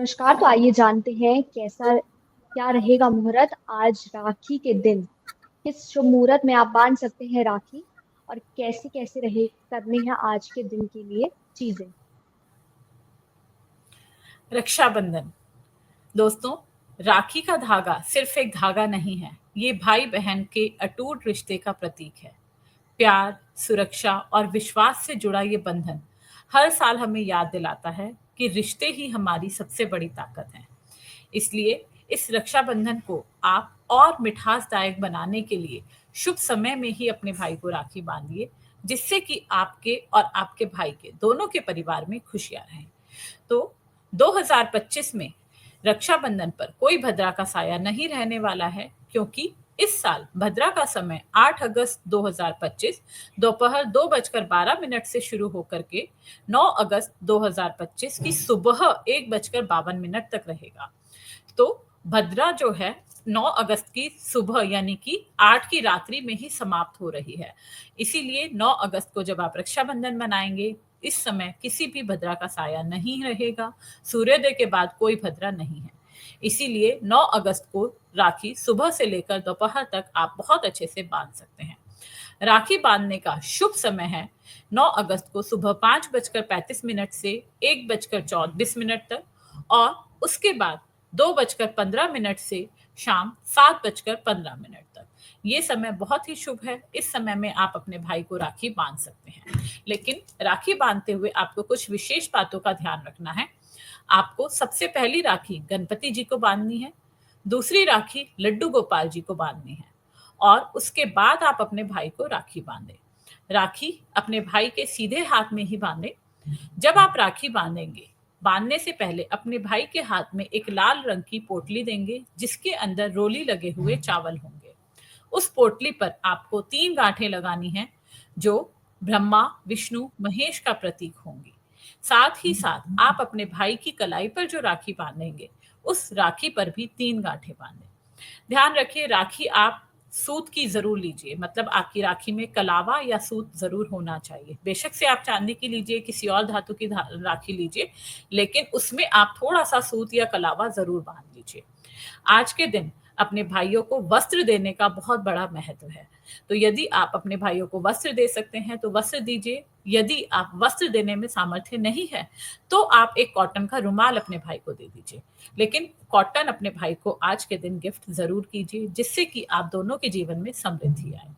नमस्कार। तो आइए जानते हैं क्या रहेगा मुहूर्त आज राखी के दिन। किस शुभ मुहूर्त में आप बांध सकते हैं राखी, और कैसे कैसे रहे करनी है आज के दिन के लिए चीजें। रक्षाबंधन। दोस्तों, राखी का धागा सिर्फ एक धागा नहीं है, ये भाई बहन के अटूट रिश्ते का प्रतीक है। प्यार, सुरक्षा और विश्वास से जुड़ा ये बंधन हर साल हमें याद दिलाता है कि रिश्ते ही हमारी सबसे बड़ी ताकत हैं। इसलिए इस रक्षाबंधन को आप और मिठासदायक बनाने के लिए शुभ समय में ही अपने भाई को राखी बांधिए, जिससे कि आपके और आपके भाई के दोनों के परिवार में खुशियां रहें। तो 2025 में रक्षाबंधन पर कोई भद्रा का साया नहीं रहने वाला है, क्योंकि इस साल भद्रा का समय 8 अगस्त 2025 दोपहर 2:12 से शुरू होकर के 9 अगस्त 2025 की सुबह 1:52 तक रहेगा। तो भद्रा जो है 9 अगस्त की सुबह यानी कि 8 की रात्रि में ही समाप्त हो रही है। इसीलिए 9 अगस्त को जब आप रक्षाबंधन मनाएंगे, इस समय किसी भी भद्रा का साया नहीं रहेगा। सूर्योदय के बाद कोई भद्रा नहीं है। इसीलिए 9 अगस्त को राखी सुबह से लेकर दोपहर तक आप बहुत अच्छे से बांध सकते हैं। राखी बांधने का शुभ समय है 9 अगस्त को सुबह 5:35 से 1:24 तक, और उसके बाद 2:15 से शाम 7:15 तक। ये समय बहुत ही शुभ है। इस समय में आप अपने भाई को राखी बांध सकते हैं। लेकिन राखी बांधते हुए आपको कुछ विशेष बातों का ध्यान रखना है। आपको सबसे पहली राखी गणपति जी को बांधनी है, दूसरी राखी लड्डू गोपाल जी को बांधनी है, और उसके बाद आप अपने भाई को राखी बांधें। राखी अपने भाई के सीधे हाथ में ही बांधें। जब आप राखी बांधेंगे, बांधने से पहले अपने भाई के हाथ में एक लाल रंग की पोटली देंगे, जिसके अंदर रोली लगे हुए चावल होंगे। उस पोटली पर आपको 3 गांठें लगानी हैं, जो ब्रह्मा, विष्णु, महेश का प्रतीक होंगी। साथ ही साथ आप अपने भाई की कलाई पर जो राखी बांधेंगे, उस राखी पर भी 3 गांठें बांधें। ध्यान रखिए, राखी आप सूत की जरूर लीजिए, मतलब आपकी राखी में कलावा या सूत जरूर होना चाहिए। बेशक से आप चांदी की लीजिए, किसी और धातु की राखी लीजिए, लेकिन उसमें आप थोड़ा सा सूत या कलावा जरूर बांध लीजिए। आज के दिन अपने भाइयों को वस्त्र देने का बहुत बड़ा महत्व है। तो यदि आप अपने भाइयों को वस्त्र दे सकते हैं तो वस्त्र दीजिए। यदि आप वस्त्र देने में सामर्थ्य नहीं है, तो आप एक कॉटन का रुमाल अपने भाई को दे दीजिए। लेकिन कॉटन अपने भाई को आज के दिन गिफ्ट जरूर कीजिए, जिससे कि आप दोनों के जीवन में समृद्धि आए।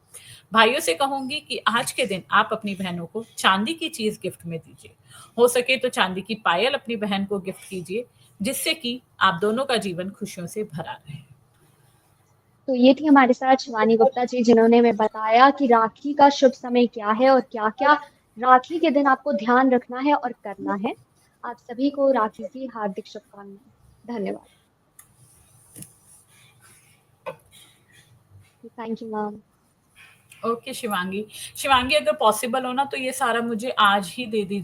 भाइयों से कहूंगी कि आज के दिन आप अपनी बहनों को चांदी की चीज गिफ्ट में दीजिए। हो सके तो चांदी की पायल अपनी बहन को गिफ्ट कीजिए, जिससे कि आप दोनों का जीवन खुशियों से भरा रहे। तो ये थी हमारे साथ शिवानी गुप्ता जी, जिन्होंने हमें बताया कि राखी का शुभ समय क्या है और क्या क्या राखी के दिन आपको ध्यान रखना है और करना है। आप सभी को राखी की हार्दिक शुभकामनाएं। धन्यवाद। Thank you ma'am. Okay Shivangi, Shivangi अगर पॉसिबल हो ना तो ये सारा मुझे आज ही दे दीजिए।